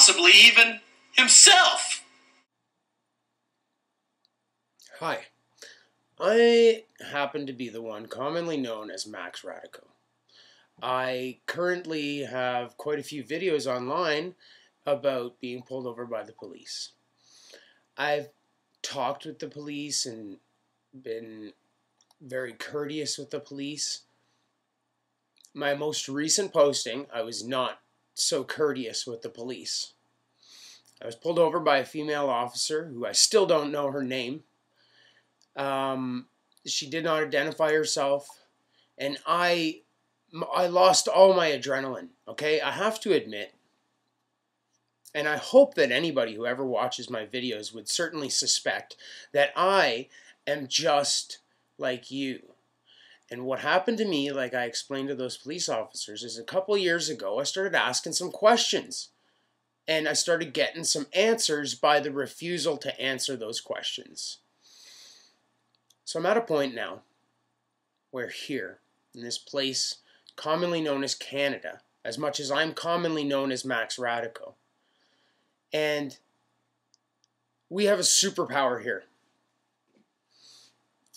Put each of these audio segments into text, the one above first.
possibly even himself. Hi, I happen to be the one commonly known as Max Radico. I currently have quite a few videos online about being pulled over by the police. I've talked with the police and been very courteous with the police. My most recent posting, I was not so courteous with the police. I was pulled over by a female officer who I still don't know her name. She did not identify herself, and I lost all my adrenaline, okay? I have to admit, and I hope that anybody who ever watches my videos would certainly suspect that I am just like you. And what happened to me, like I explained to those police officers, is a couple years ago I started asking some questions. And I started getting some answers by the refusal to answer those questions. So I'm at a point now where here, in this place commonly known as Canada, as much as I'm commonly known as Max Radico, and we have a superpower here.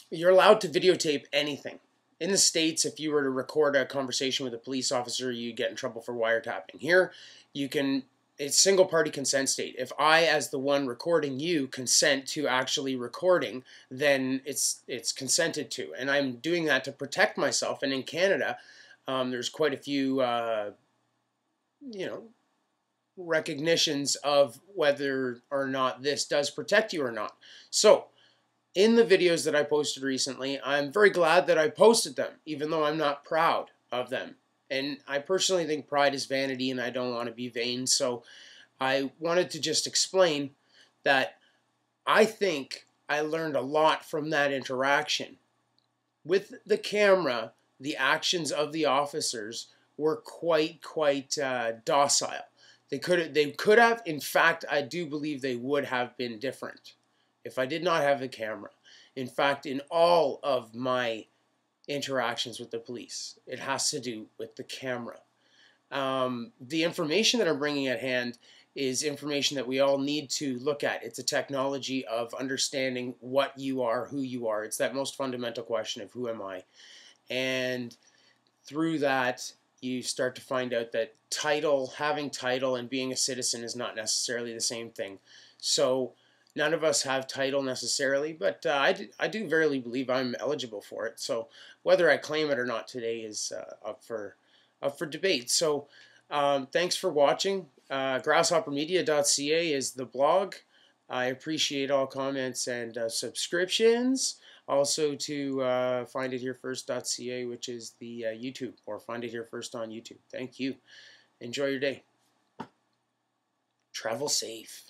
You're allowed to videotape anything. In the States, if you were to record a conversation with a police officer, you get in trouble for wiretapping. Here, you can, it's single-party consent state. If I, as the one recording you, consent to actually recording, then it's consented to. And I'm doing that to protect myself. And in Canada, there's quite a few, recognitions of whether or not this does protect you or not. So, in the videos that I posted recently, I'm very glad that I posted them, even though I'm not proud of them. And I personally think pride is vanity, and I don't want to be vain. So I wanted to just explain that I think I learned a lot from that interaction. With the camera, the actions of the officers were quite docile. They could have, in fact, I do believe they would have been different if I did not have the camera. In fact, in all of my interactions with the police, it has to do with the camera. The information that I'm bringing at hand is information that we all need to look at. It's a technology of understanding what you are, who you are. It's that most fundamental question of who am I? And through that, you start to find out that having title and being a citizen is not necessarily the same thing. So none of us have title necessarily, but I do verily believe I'm eligible for it. So whether I claim it or not today is up for debate. So thanks for watching. Grasshoppermedia.ca is the blog. I appreciate all comments and subscriptions. Also to finditherefirst.ca, which is the YouTube, or Find It Here First on YouTube. Thank you. Enjoy your day. Travel safe.